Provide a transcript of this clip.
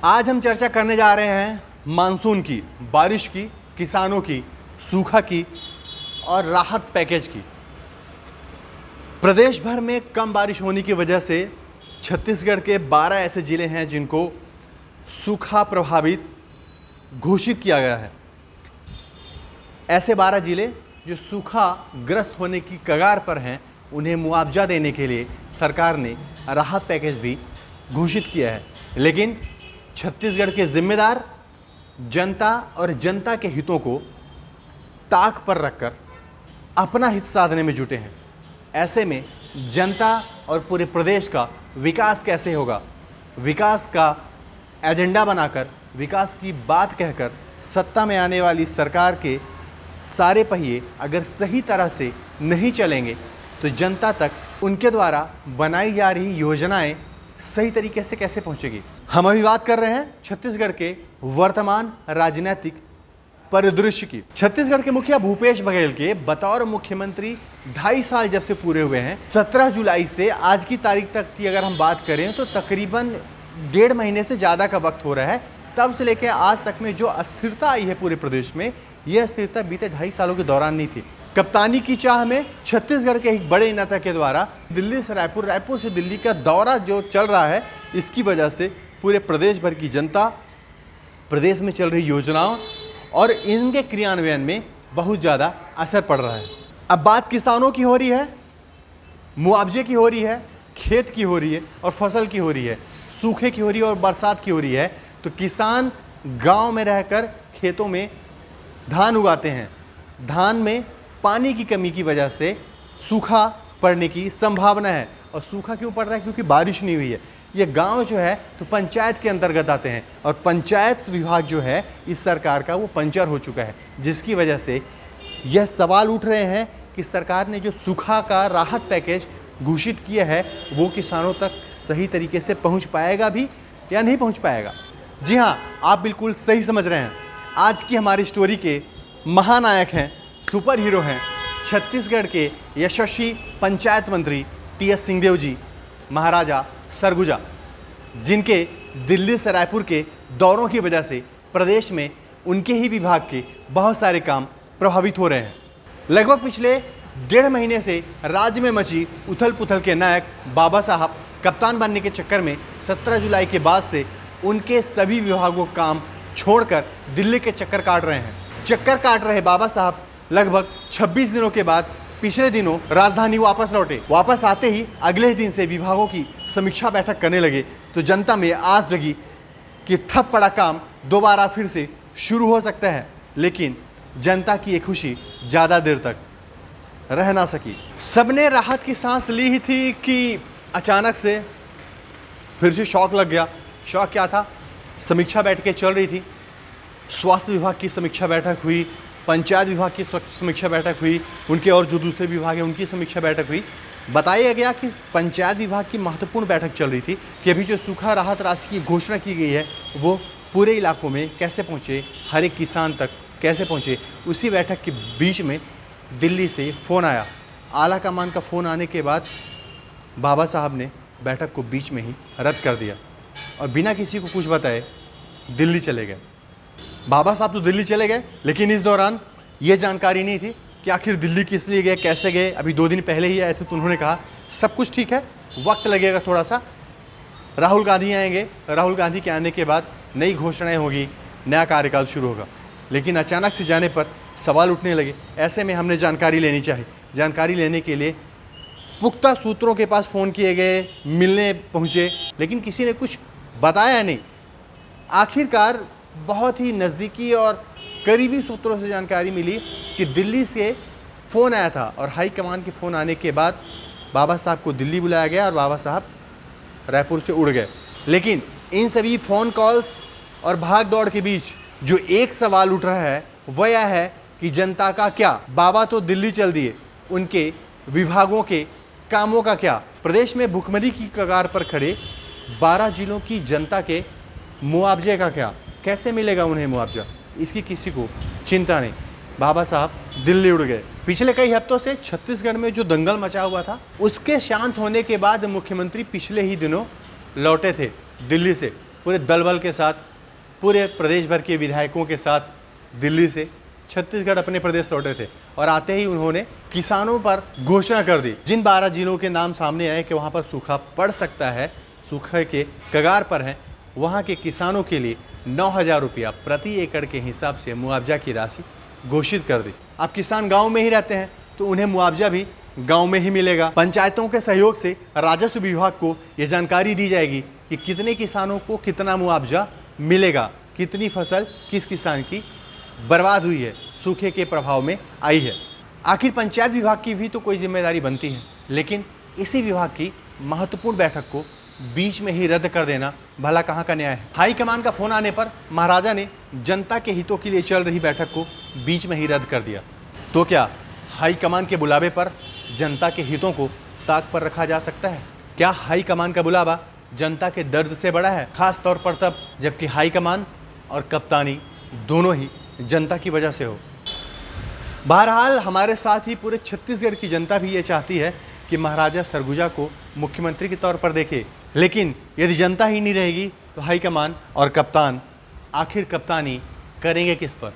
आज हम चर्चा करने जा रहे हैं मानसून की, बारिश की, किसानों की, सूखा की और राहत पैकेज की। प्रदेश भर में कम बारिश होने की वजह से छत्तीसगढ़ के 12 ऐसे जिले हैं जिनको सूखा प्रभावित घोषित किया गया है। ऐसे 12 जिले जो सूखा ग्रस्त होने की कगार पर हैं, उन्हें मुआवजा देने के लिए सरकार ने राहत पैकेज भी घोषित किया है। लेकिन छत्तीसगढ़ के जिम्मेदार जनता और जनता के हितों को ताक पर रखकर अपना हित साधने में जुटे हैं। ऐसे में जनता और पूरे प्रदेश का विकास कैसे होगा, विकास का एजेंडा बनाकर, विकास की बात कहकर सत्ता में आने वाली सरकार के सारे पहिए अगर सही तरह से नहीं चलेंगे तो जनता तक उनके द्वारा बनाई जा रही योजनाएं सही तरीके से कैसे पहुंचेगी। हम अभी बात कर रहे हैं छत्तीसगढ़ के वर्तमान राजनीतिक परिदृश्य की। छत्तीसगढ़ के मुखिया भूपेश बघेल के बतौर मुख्यमंत्री 2.5 साल जब से पूरे हुए हैं, 17 जुलाई से आज की तारीख तक की अगर हम बात करें तो तकरीबन 1.5 महीने से ज़्यादा का वक्त हो रहा है। तब से लेकर आज तक में जो अस्थिरता आई है पूरे प्रदेश में, यह अस्थिरता बीते 2.5 सालों के दौरान नहीं थी। कप्तानी की चाह में छत्तीसगढ़ के एक बड़े नेता के द्वारा दिल्ली से रायपुर, रायपुर से दिल्ली का दौरा जो चल रहा है, इसकी वजह से पूरे प्रदेश भर की जनता, प्रदेश में चल रही योजनाओं और इनके क्रियान्वयन में बहुत ज़्यादा असर पड़ रहा है। अब बात किसानों की हो रही है, मुआवजे की हो रही है, खेत की हो रही है और फसल की हो रही है, सूखे की हो रही है और बरसात की हो रही है। तो किसान गांव में रहकर खेतों में धान उगाते हैं। धान में पानी की कमी की वजह से सूखा पड़ने की संभावना है। और सूखा क्यों पड़ रहा है? क्योंकि बारिश नहीं हुई है। ये गांव जो है तो पंचायत के अंतर्गत आते हैं और पंचायत विभाग जो है इस सरकार का वो पंचर हो चुका है, जिसकी वजह से यह सवाल उठ रहे हैं कि सरकार ने जो सूखा का राहत पैकेज घोषित किया है वो किसानों तक सही तरीके से पहुंच पाएगा भी या नहीं पहुंच पाएगा। जी हाँ, आप बिल्कुल सही समझ रहे हैं। आज की हमारी स्टोरी के महानायक हैं, सुपर हीरो हैं छत्तीसगढ़ के यशस्वी पंचायत मंत्री टी.एस. सिंहदेव जी, महाराजा सरगुजा, जिनके दिल्ली से रायपुर के दौरों की वजह से प्रदेश में उनके ही विभाग के बहुत सारे काम प्रभावित हो रहे हैं। लगभग पिछले 1.5 महीने से राज्य में मची उथल पुथल के नायक बाबा साहब कप्तान बनने के चक्कर में 17 जुलाई के बाद से उनके सभी विभागों का काम छोड़कर दिल्ली के चक्कर काट रहे हैं। चक्कर काट रहे बाबा साहब लगभग 26 दिनों के बाद पिछले दिनों राजधानी वापस लौटे। वापस आते ही अगले ही दिन से विभागों की समीक्षा बैठक करने लगे तो जनता में आस जगी कि ठप पड़ा काम दोबारा फिर से शुरू हो सकता है। लेकिन जनता की ये खुशी ज़्यादा देर तक रह ना सकी। सबने राहत की सांस ली ही थी कि अचानक से फिर से शॉक लग गया। शॉक क्या था? समीक्षा बैठकें चल रही थी, स्वास्थ्य विभाग की समीक्षा बैठक हुई, पंचायत विभाग की समीक्षा बैठक हुई, उनके और जो दूसरे विभाग हैं उनकी समीक्षा बैठक हुई। बताया गया कि पंचायत विभाग की महत्वपूर्ण बैठक चल रही थी कि अभी जो सूखा राहत राशि की घोषणा की गई है वो पूरे इलाकों में कैसे पहुँचे, हर एक किसान तक कैसे पहुँचे। उसी बैठक के बीच में दिल्ली से फ़ोन आया। आला कमान का फ़ोन आने के बाद बाबा साहब ने बैठक को बीच में ही रद्द कर दिया और बिना किसी को कुछ बताए दिल्ली चले गए। बाबा साहब तो दिल्ली चले गए, लेकिन इस दौरान ये जानकारी नहीं थी कि आखिर दिल्ली किस लिए गए, कैसे गए। अभी 2 दिन पहले ही आए थे तो उन्होंने कहा सब कुछ ठीक है, वक्त लगेगा थोड़ा सा, राहुल गांधी आएंगे, राहुल गांधी के आने के बाद नई घोषणाएं होगी, नया कार्यकाल शुरू होगा। लेकिन अचानक से जाने पर सवाल उठने लगे। ऐसे में हमने जानकारी लेनी चाहिए। जानकारी लेने के लिए पुख्ता सूत्रों के पास फ़ोन किए गए, मिलने पहुँचे, लेकिन किसी ने कुछ बताया नहीं। आखिरकार बहुत ही नज़दीकी और करीबी सूत्रों से जानकारी मिली कि दिल्ली से फ़ोन आया था और हाई कमान के फ़ोन आने के बाद बाबा साहब को दिल्ली बुलाया गया और बाबा साहब रायपुर से उड़ गए। लेकिन इन सभी फ़ोन कॉल्स और भाग दौड़ के बीच जो एक सवाल उठ रहा है वह यह है कि जनता का क्या? बाबा तो दिल्ली चल दिए, उनके विभागों के कामों का क्या? प्रदेश में भुखमरी की कगार पर खड़े 12 जिलों की जनता के मुआवजे का क्या? कैसे मिलेगा उन्हें मुआवजा? इसकी किसी को चिंता नहीं। बाबा साहब दिल्ली उड़ गए। पिछले कई हफ्तों से छत्तीसगढ़ में जो दंगल मचा हुआ था उसके शांत होने के बाद मुख्यमंत्री पिछले ही दिनों लौटे थे दिल्ली से पूरे दल बल के साथ, पूरे प्रदेश भर के विधायकों के साथ दिल्ली से छत्तीसगढ़ अपने प्रदेश लौटे थे और आते ही उन्होंने किसानों पर घोषणा कर दी। जिन 12 जिलों के नाम सामने आए कि वहाँ पर सूखा पड़ सकता है, सूखे के कगार पर हैं, वहाँ के किसानों के लिए 9,000 रुपया प्रति एकड़ के हिसाब से मुआवजा की राशि घोषित कर दी। अब किसान गांव में ही रहते हैं तो उन्हें मुआवजा भी गांव में ही मिलेगा। पंचायतों के सहयोग से राजस्व विभाग को यह जानकारी दी जाएगी कि कितने किसानों को कितना मुआवजा मिलेगा, कितनी फसल किस किसान की बर्बाद हुई है, सूखे के प्रभाव में आई है। आखिर पंचायत विभाग की भी तो कोई जिम्मेदारी बनती है, लेकिन इसी विभाग की महत्वपूर्ण बैठक को बीच में ही रद्द कर देना भला कहाँ का न्याय है। हाईकमान का फोन आने पर महाराजा ने जनता के हितों के लिए चल रही बैठक को बीच में ही रद्द कर दिया। तो क्या हाईकमान के बुलावे पर जनता के हितों को ताक पर रखा जा सकता है? क्या हाईकमान का बुलावा जनता के दर्द से बड़ा है? खास तौर पर तब जबकि हाईकमान और कप्तानी दोनों ही जनता की वजह से हो। बहरहाल हमारे साथ ही पूरे छत्तीसगढ़ की जनता भी ये चाहती है कि महाराजा सरगुजा को मुख्यमंत्री के तौर पर देखे, लेकिन यदि जनता ही नहीं रहेगी तो हाईकमान और कप्तान आखिर कप्तानी करेंगे किस पर?